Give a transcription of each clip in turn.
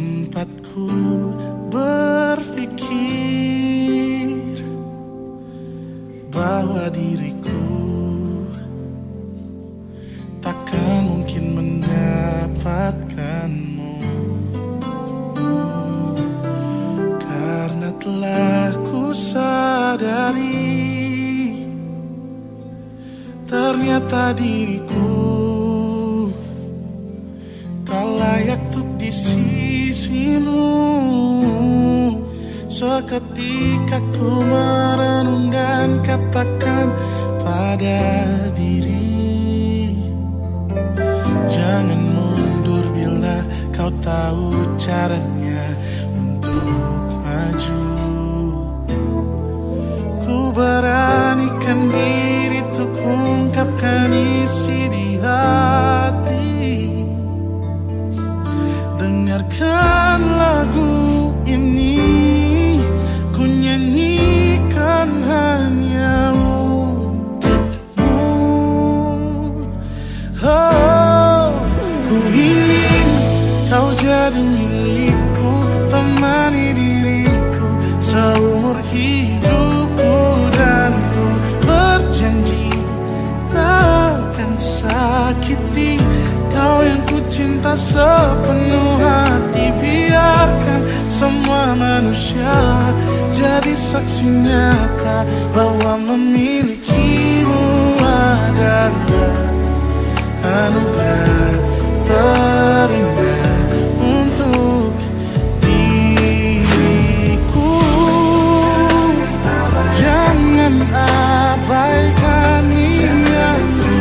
Sempatku berpikir bahwa diriku takkan mungkin mendapatkanmu, karena telah ku sadari ternyata diriku tak layak untuk di sisimu. Seketika ku merenung dan katakan pada diri, jangan mundur bila kau tahu caranya untuk maju. Ku beranikan diri untuk ungkapkan isi di hati. Dengarkan lagu ini, ku nyanyikan hanya untukmu. Oh, ku ingin kau jadi milikku, temani diriku seumur hidupku, dan ku berjanji takkan sakiti kau yang ku cinta sepenuh hati. Biarkan semua manusia jadi saksi nyata bahwa memilikimu adalah anugerah terindah untuk diriku. Jangan abaikan niatku,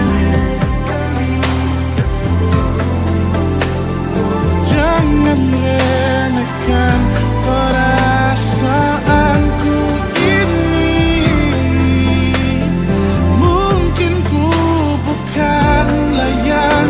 jangan remehkan perasaanku ini. Mungkin ku bukanlah yang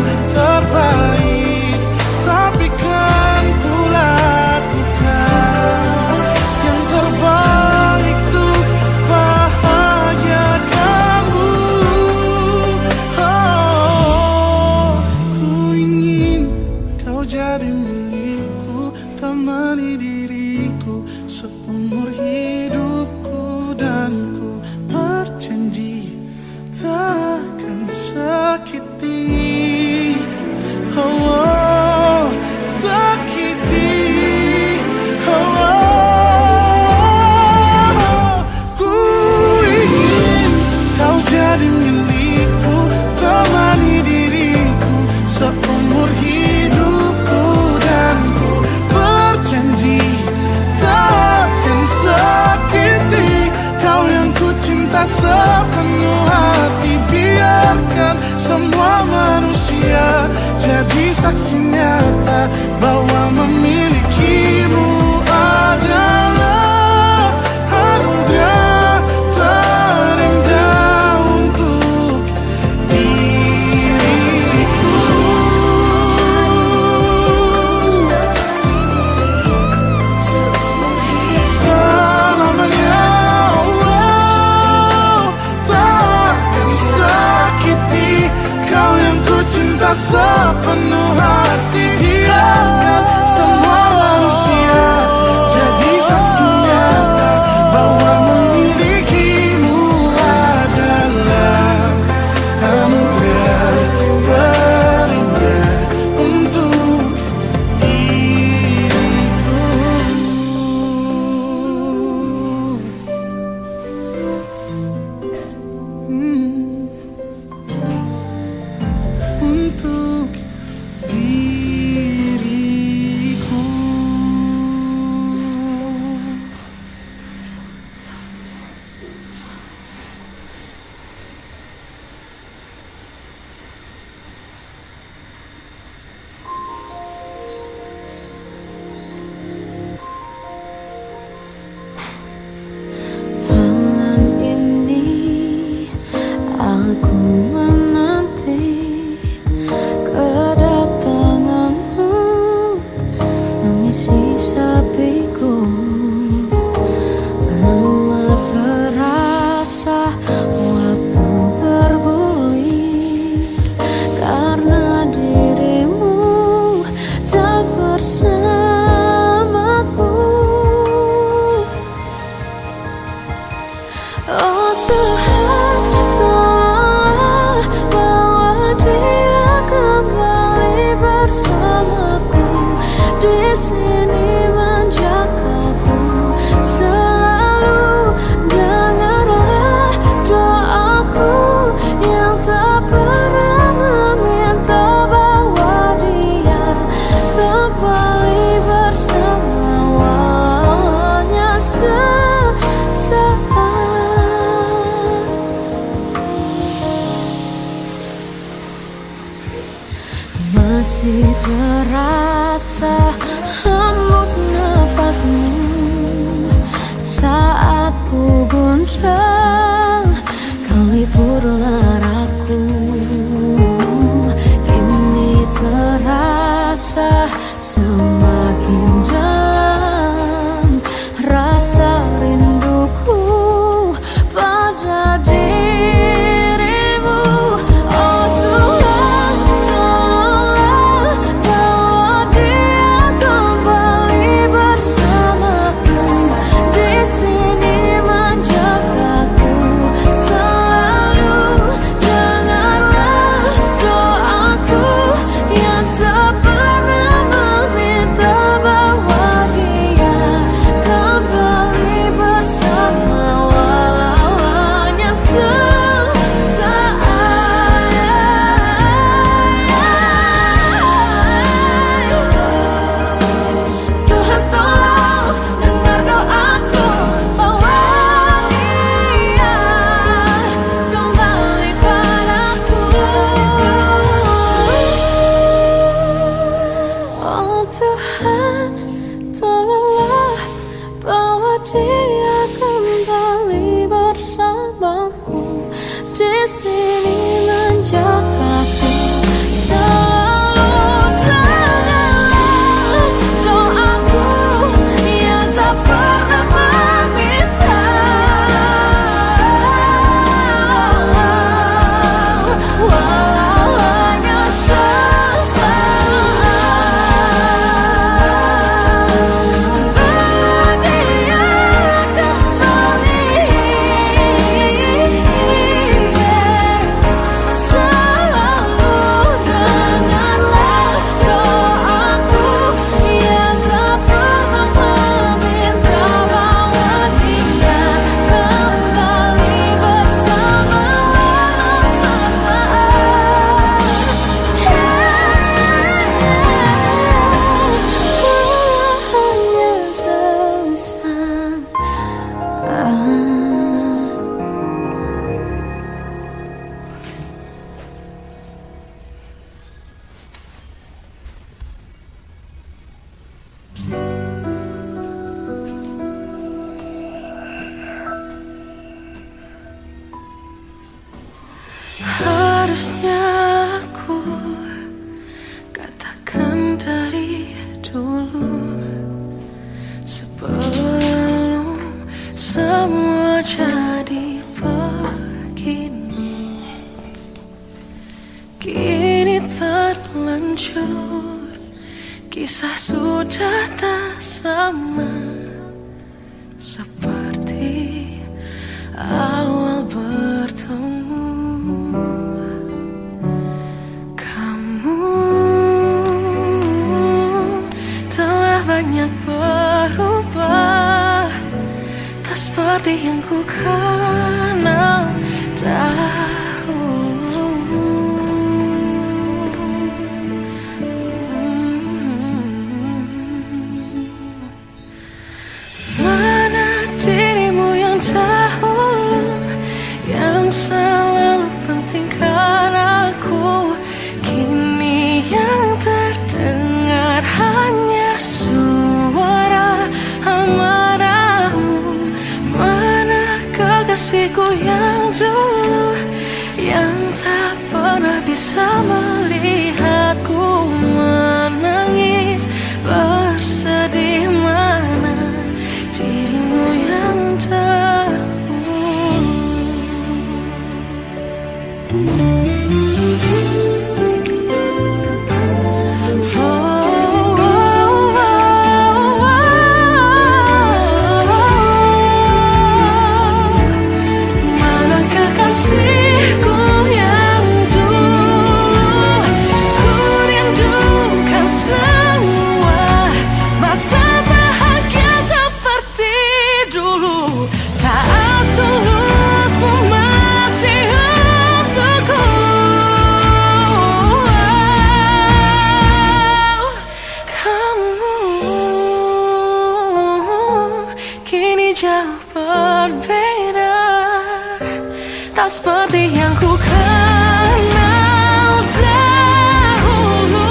terasa hembus nafasmu saat ku goncang, kau lipurlah raku. Kini terasa semakin dalam rasa rinduku pada dirimu. Oh Tuhan, tolonglah bawa dia kembali bersamaku. Di sini menjagaku selalu. Dengarlah doaku yang tak pernah meminta bawa dia kembali bersama, walau hanya sesaat. Tuhan tolong dengar doaku, bawa dia kembali padaku. Oh Tuhan, tolonglah bawa dia kembali bersamaku. Di sini menjagaku selalu. Dengarlah doaku yang tak pernah meminta, walau hanya sesaat. Bawa dia kembali selalu. Dengarlah doaku yang tak pernah meminta, bawa dia kembali bersama, walau sesaat. Hanya sesaat. Harusnya aku katakan dari dulu, sebelum semua jadi begini. Kini terlanjur, kisah sudah tak sama seperti awal bertemu. Kamu telah banyak berubah, tak seperti yang ku kenal dahulu. Mana dirimu yang dahulu, yang selalu pentingkan aku. Kini yang terdengar hanya suara amarahmu. Mana kekasihku yang dulu, yang tak pernah bisa melihatku menangis bersedih. Mana dirimu yang mana kekasihku yang dulu, ku rindukan semua masa bahagia seperti dulu, saat tulusmu masih untukku. Kamu kini jauh berbeda, tak seperti yang ku kenal dahulu.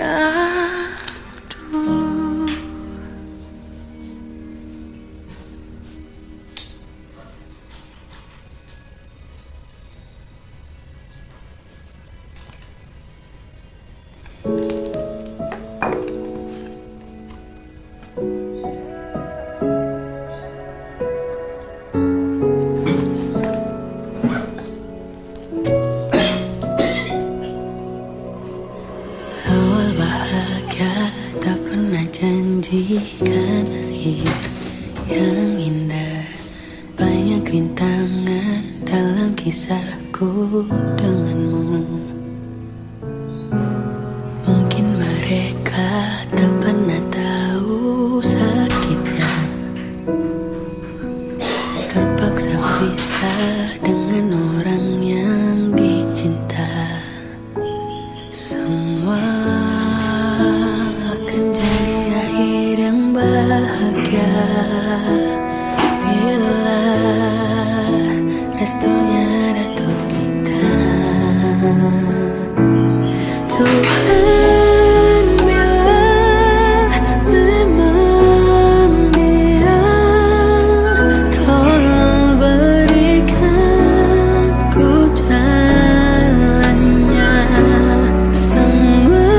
kayak dulu. Awal bahagia tak pernah janjikan akhir yang indah. Banyak rintangan dalam kisahku denganmu. Mungkin mereka tak pernah tahu sakitnya terpaksa pisah dengan orang yang dicinta. Semua akan jadi akhir yang bahagia bila restunya datuk kita. Tuhan, bila memang dia, tolong berikan ku jalannya. Semua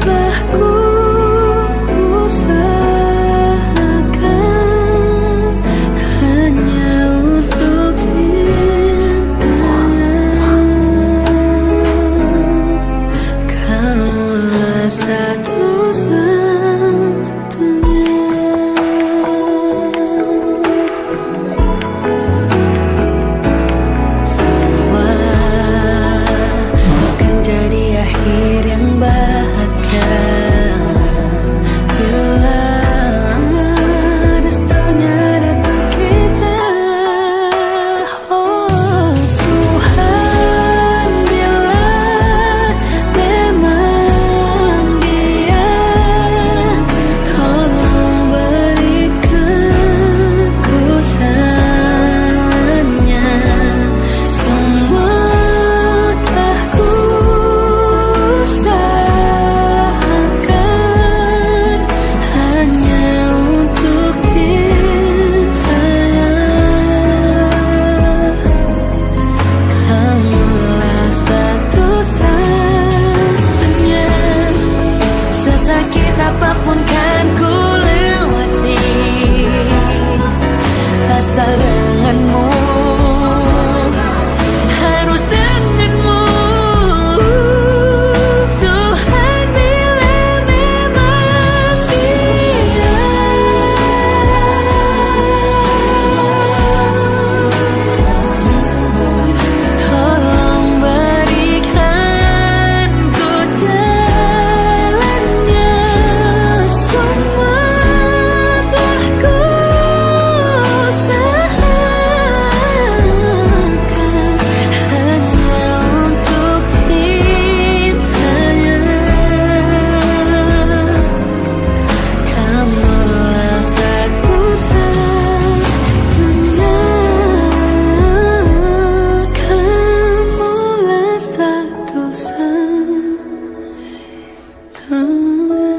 telah ku usahakan hanya untuk cintanya. Kamulah satu-satunya. Semua akan jadi akhir yang bahagia bila restunya datang kita. Oh Tuhan, bila memang dia, tolong berikan ku jalannya. Semua telah ku usahakan hanya untuk cintanya. Kamulah satu-satunya. Sesakit apapun kan ku lewati, asal denganmu, harus denganmu. Tuhan, bila memang dia, tolong berikan ku jalannya. Semua telah ku usahakan hanya untuk cintanya. Kamulah satu-satunya. Kamulah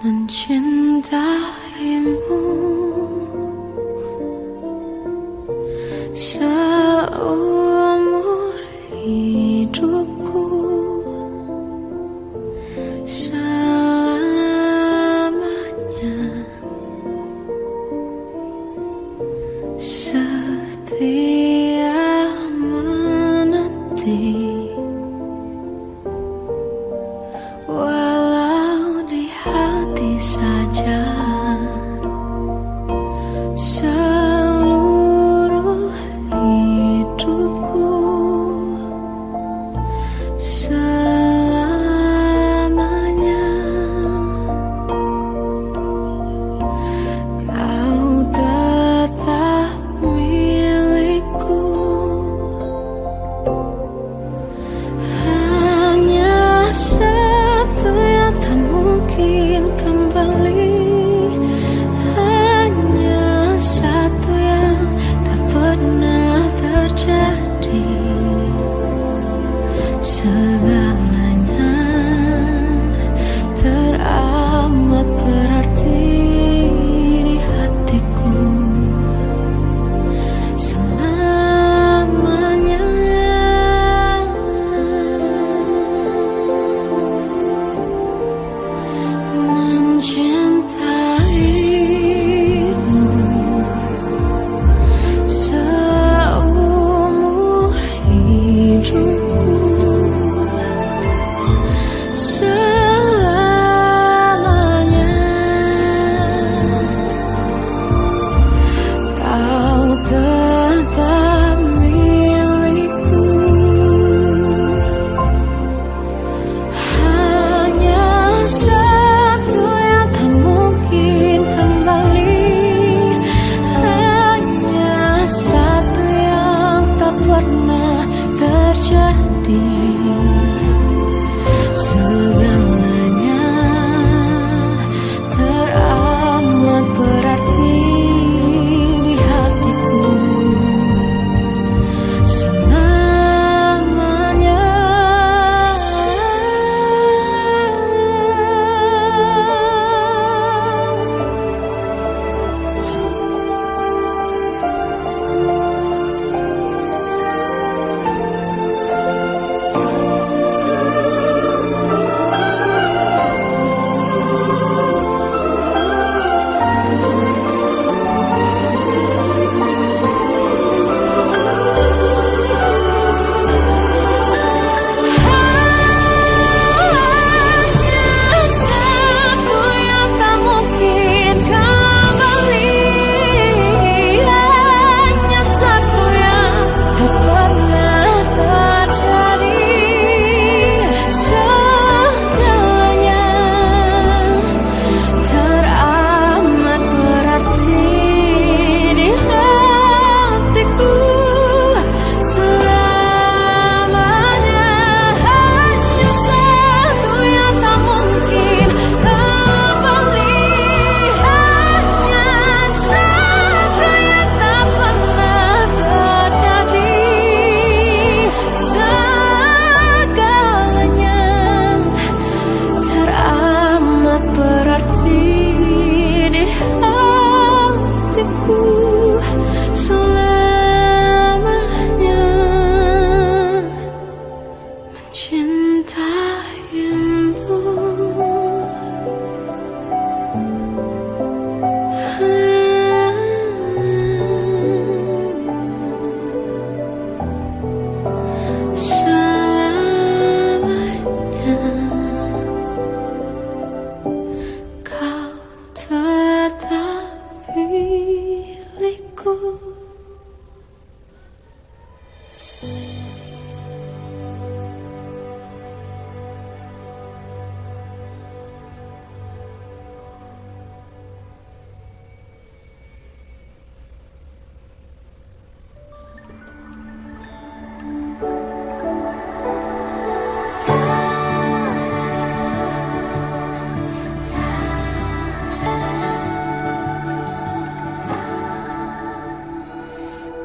mencintaimu seumur hidupku, selamanya setia menanti. Walau di hati saja seluruh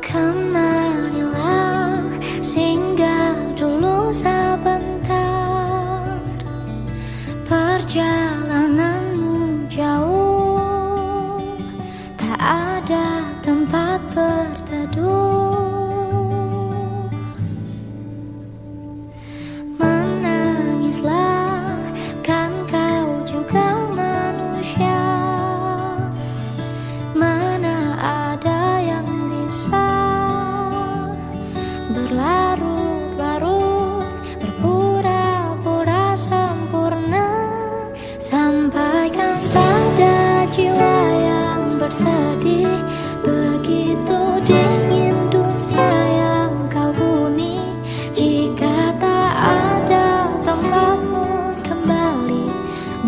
Kemarilah singgah dulu sebentar, perjalananmu jauh, tak ada tempat berteduh. Menangislah, kan kau juga manusia. Mana ada yang bisa berlarut-larut, berpura-pura sempurna. Sampaikan pada jiwa yang bersedih, begitu dingin dunia yang kau huni. Jika tak ada tempatmu kembali,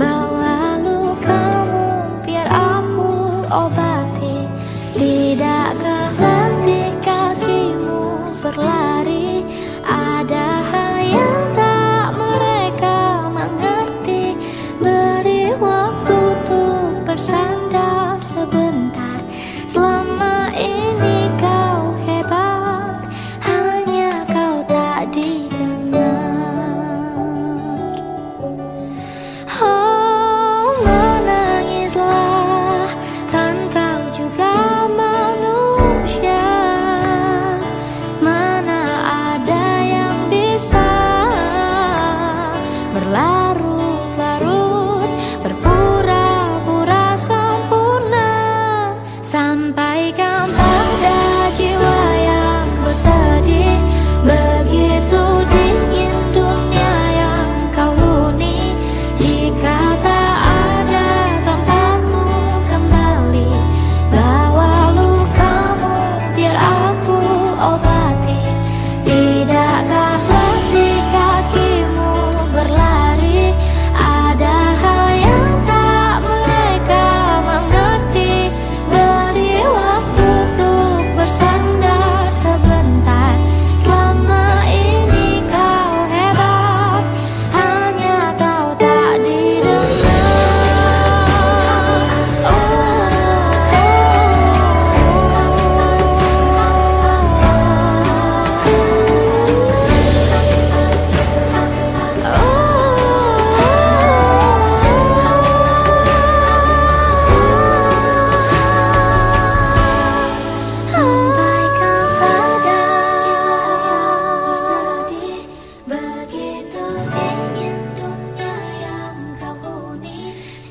bawa lukamu biar aku obati. Tidakkah letih kakimu berlari, ada yang tak mereka mengerti. Beri waktu untuk bersandar sebentar. Selama ini kau hebat, hanya kau tak didengar. Oh, menangislah, kan kau juga manusia. Mana ada yang bisa berlarut-larut, berpura-pura sempurna. Sampaikan pada jiwa yang bersedih, begitu dingin dunia yang kau huni. Jika tak ada tempatmu kembali, bawa lukamu biar aku obati. Tidakkah letih kakimu berlari, ada yang tak mereka mengerti. Beri waktu untuk bersandar sebentar. Selama ini kau hebat, hanya kau tak didengar. Sampaikan pada jiwa yang bersedih, begitu dingin dunia yang kau huni.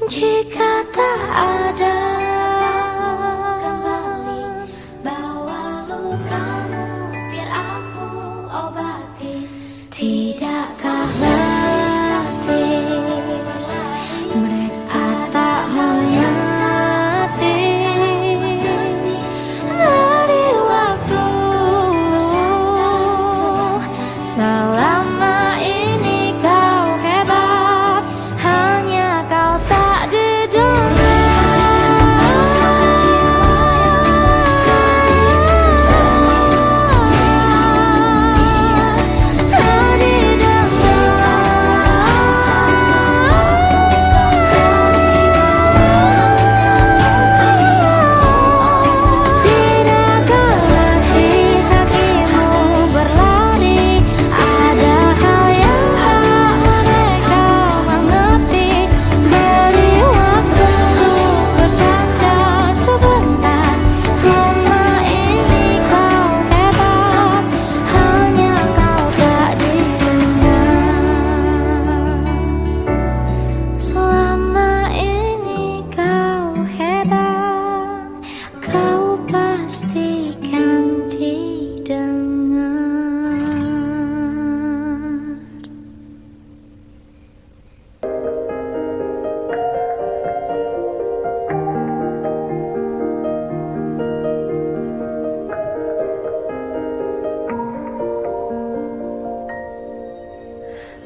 Jika tak ada kembali, bawa lukamu biar aku obati. Tidakkah letih mereka tak mengerti. Beri waktu, selama ini kau hebat, hanya kau tak didengar. Tak didengar. Tidakkah letih kakimu berlari, ada yang tak mereka mengerti. Beri waktu untuk bersandar sebentar. Selama ini kau hebat, hanya kau tak didengar. Selama ini kau hebat, kau pastikan didengar.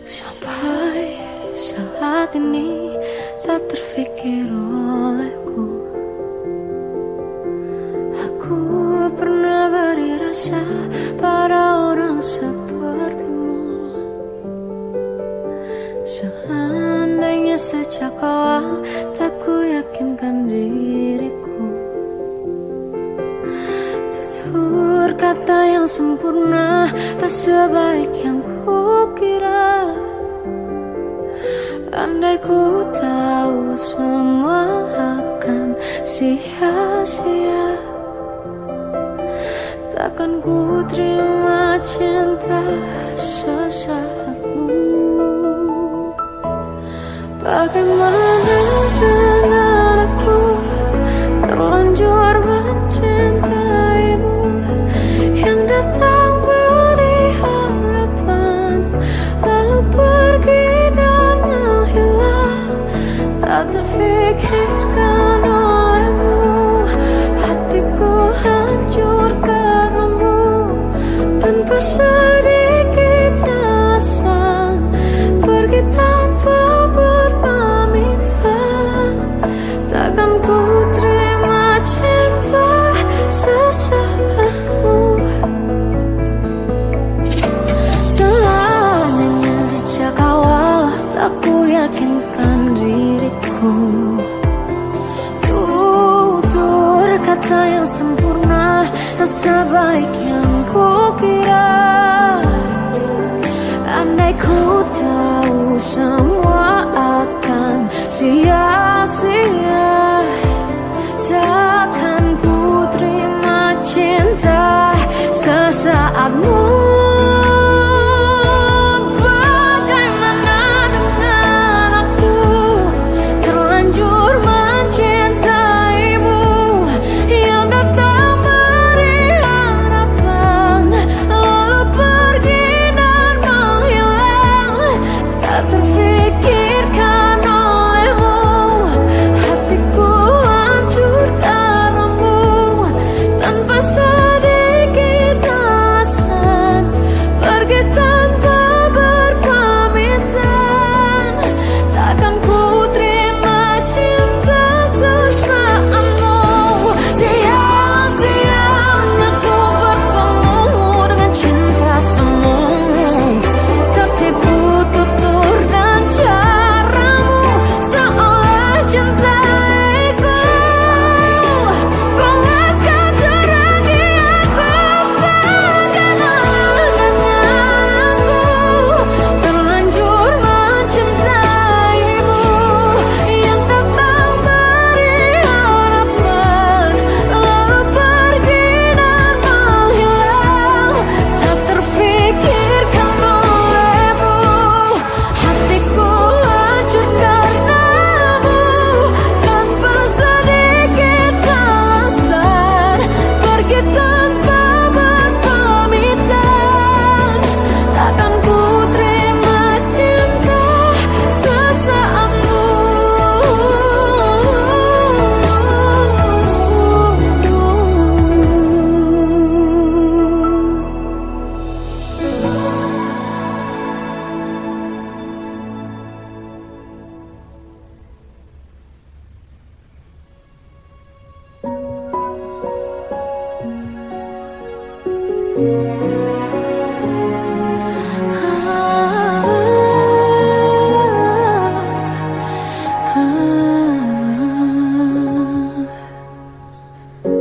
Sampai saat ini tak terfikir olehku, aku pernah beri rasa pada orang sepertimu. Seandainya sejak awal tak ku yakinkan diriku, tutur yang sempurna, tak sebaik yang kukira. Andai ku tahu semua akan sia-sia, takkan ku terima cinta sesaatmu. Bagaimana dengan aku terlanjur mencintaimu, yang datang beri harapan lalu pergi dan menghilang, tak terfikirkan olehmu. Hatiku hancur karenamu, tanpa sedikit alasan, pergi tanpa berpamitan. Takkan ku terima cinta sesaatmu. Seandainya sejak awal tak ku yakinkan diriku, tutur kata yang sempurna tak sebaik yang kukira. Andai ku tahu semua akan sia-sia, takkan ku terima cinta sesaatmu. Bagaimana dengan aku terlanjur mencintaimu, yang datang beri harapan lalu pergi dan menghilang, tak terfikirkan olehmu. Hatiku hancur karenamu, tanpa sedikit alasan, pergi tanpa berpamitan. Takkan ku terima cinta sesaatmu. Sia-sianya ku bertemu dengan cinta semu, tertipu tutur dan caramu, seolah cintaiku panaskan ceragi aku. Bagaimana dengan aku terlanjur mencintaimu, yang datang beri harapan lalu pergi dan menghilang, tak terfikirkan olehmu. Hatiku hancur karenamu, tanpa sedikit alasan, pergi tanpa berpamitan. Takkan ku terima cinta sesaatmu.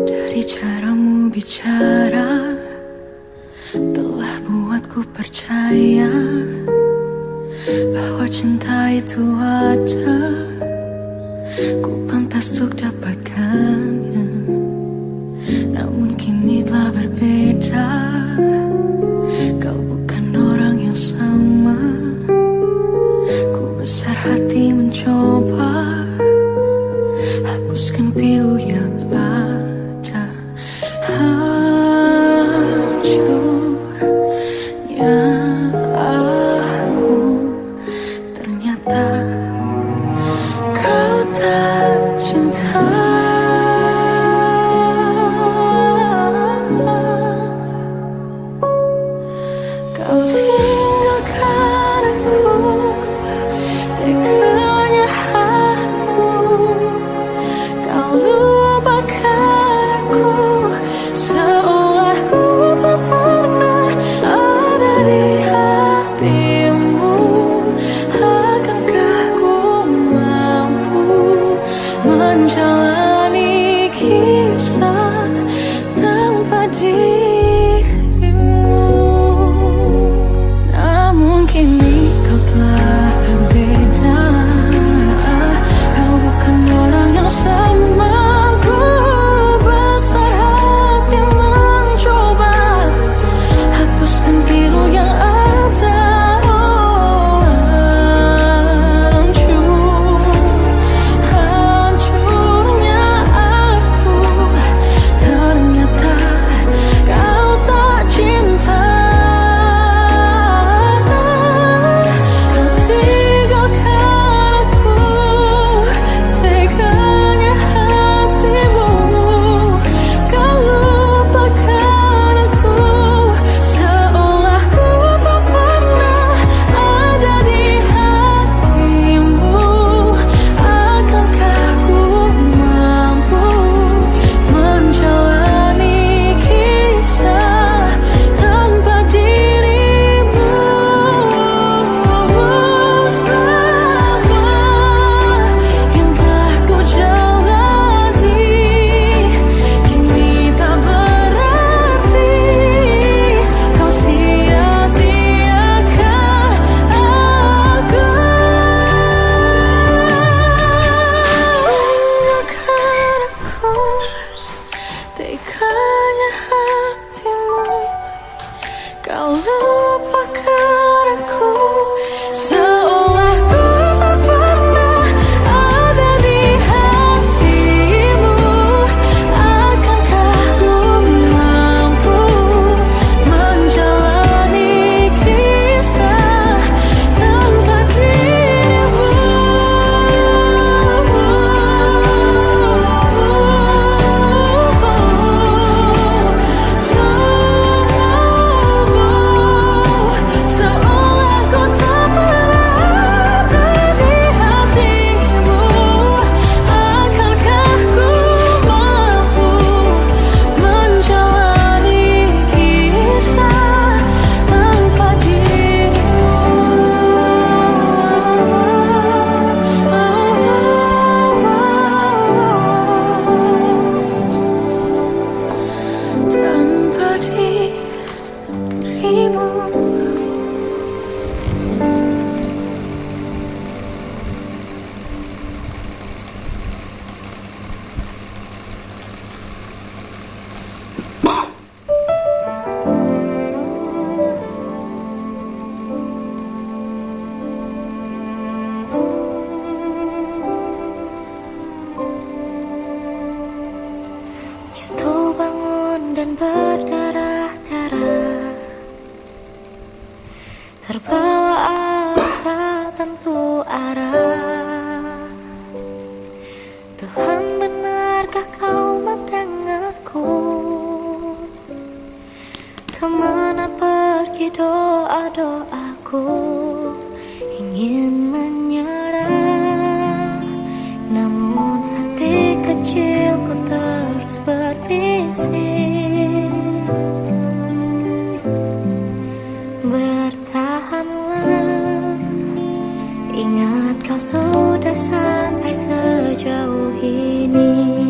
Dari caramu bicara telah buatku percaya bahwa cinta itu ada, ku pantas untuk dapatkannya. Namun kini telah berbeda, kau bukan orang yang sama. Ku besar hati mencoba hapuskan pilu yang ada. Hancurnya aku, ternyata kau tak cinta. terbawa arus tak tentu arah. Tuhan, benarkah kau mendengarku? Kemana pergi doa-doaku? Ingin menyerah, namun hati kecilku terus berbisik. Bertahanlah, ingat kau sudah sampai sejauh ini.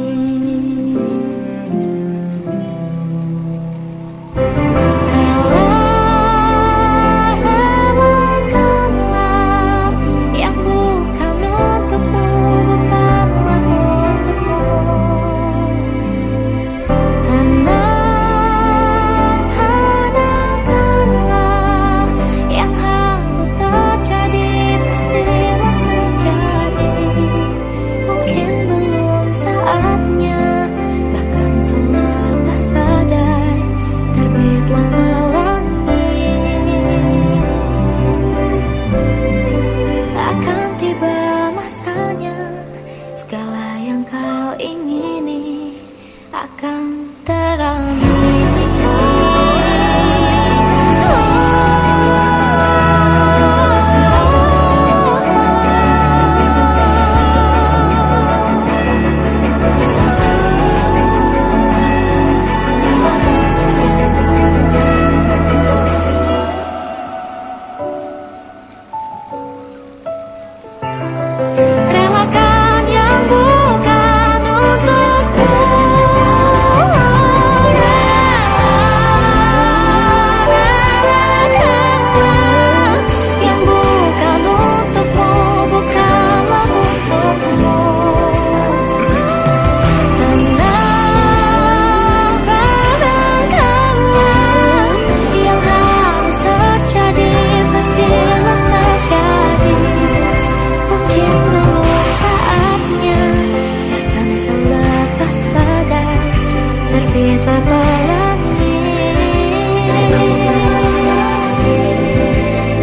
Segala yang kau ingini akan teramini.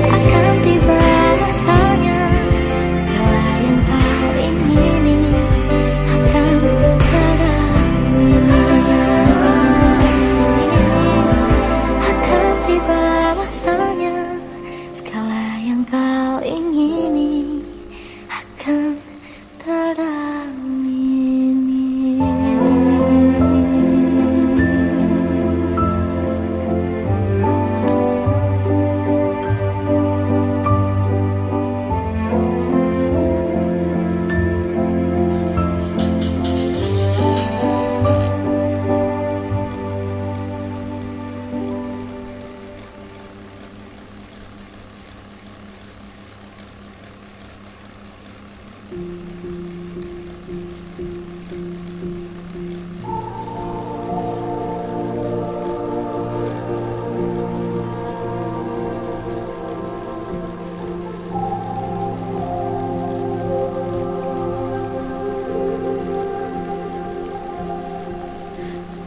Akan tiba masanya, segala yang kau ingini akan teramini. Akan tiba masanya, segala yang kau ingini akan teramini.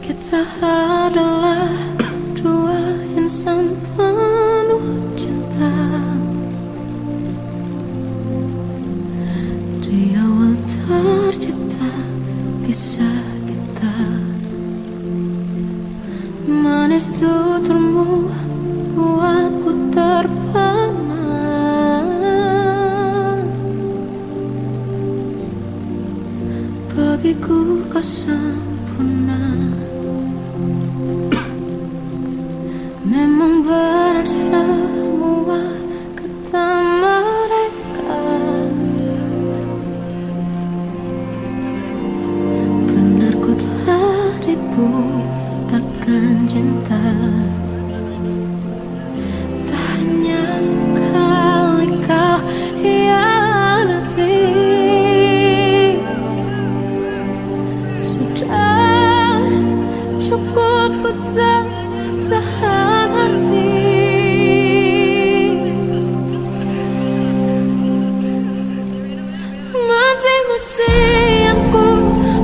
Kita adalah dua insan penuh cinta. Di awal tercipta kisah kita, manis tuturmu buatku terpana. Bagiku kau sempurna, memang benar semua kata mereka. Benar ku telah dibutakan cinta. Tak hanya sekali kau hianati. Sudah cukup ku tahan hati. Mati-matian ku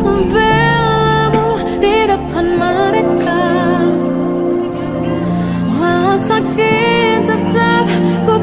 membelamu di depan mereka. Walau sakit tetap ku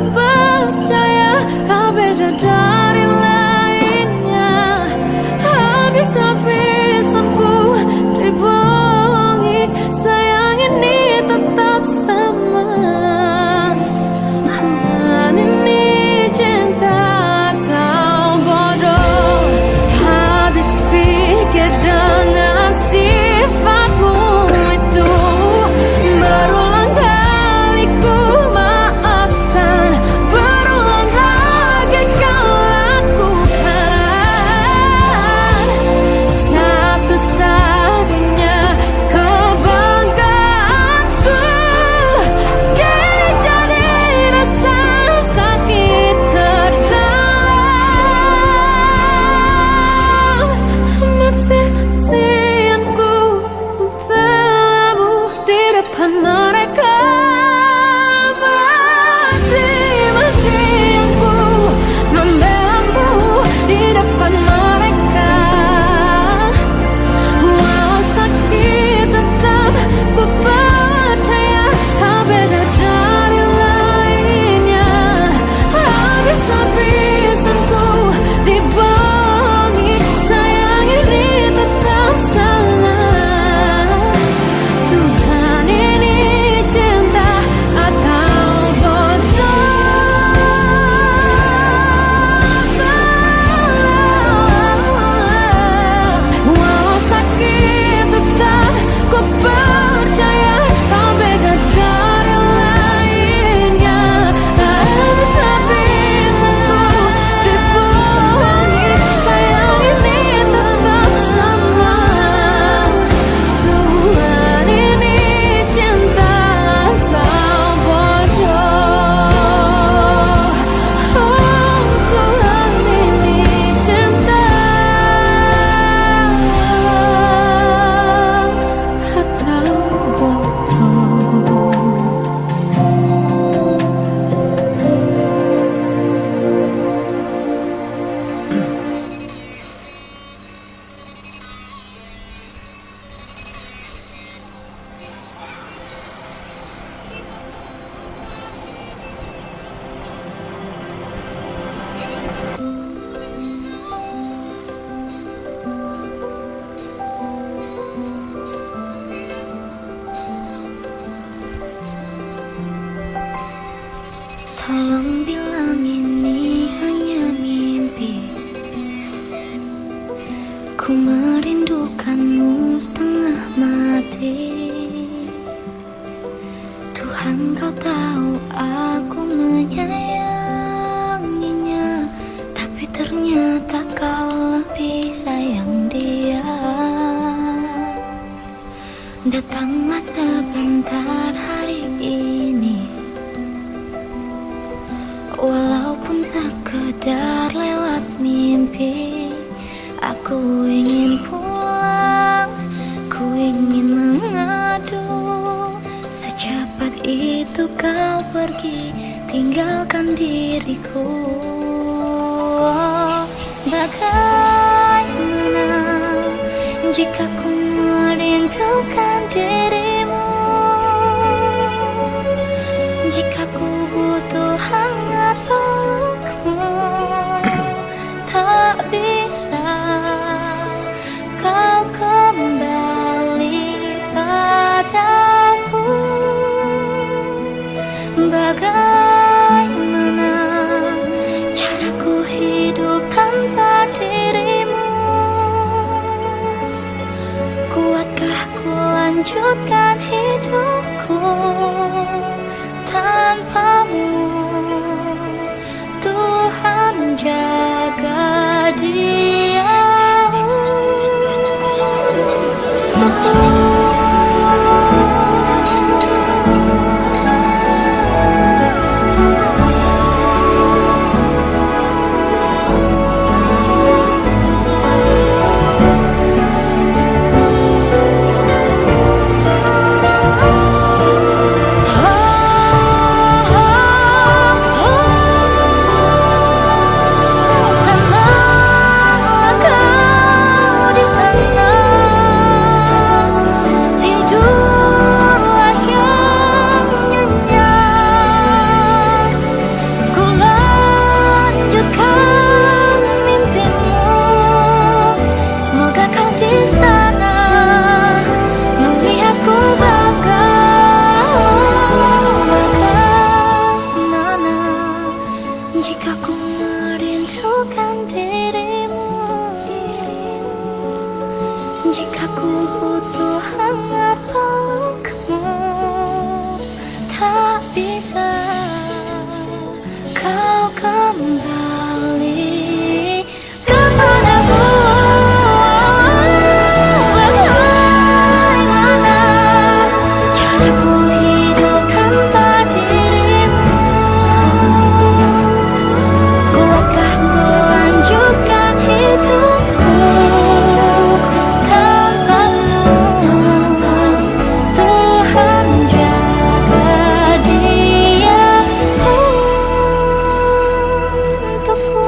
Tolong bilang ini hanya mimpi. Ku merindukanmu setengah mati. Tuhan, kau tahu aku menyayanginya, tapi ternyata kau lebih sayang dia. Datanglah sebentar hari ini, walaupun sekedar lewat mimpi. Aku ingin pulang, ku ingin mengadu. Secepat itu kau pergi, tinggalkan diriku. Bagaimana jika ku merindukan dirimu, jika ku butuh hangat pelukmu, tak bisa kau kembali padaku. Bagaimana caraku hidup tanpa dirimu? Kuatkah ku lanjutkan hidupku tanpamu? Tuhan, jaga dia. Jika ku butuh hangat pelukmu, tak bisa kau kembali kepadaku. Bagaimana caraku hidup tanpa dirimu? Kuatkah ku lanjutkan hidupku tanpamu? Tuhan, jaga dia untukku.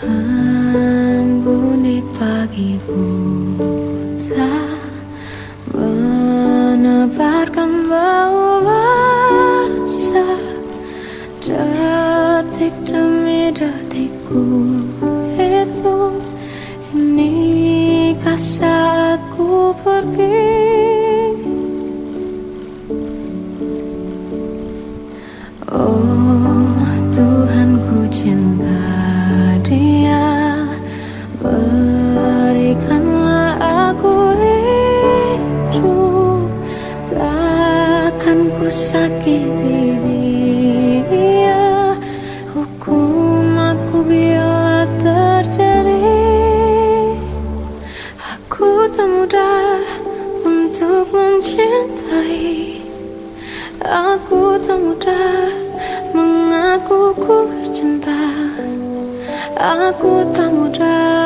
Embun di pagi buta menebarkan bau basah. Detik demi detikku hidup, inikah saatku pergi? Oh Tuhan, ku cinta dia, berikanlah aku hidup. Takkan ku sakiti dia, hukum aku bila terjadi. Aku tak mudah untuk mencintai, aku tak mudah mengaku ku cinta, aku tak mudah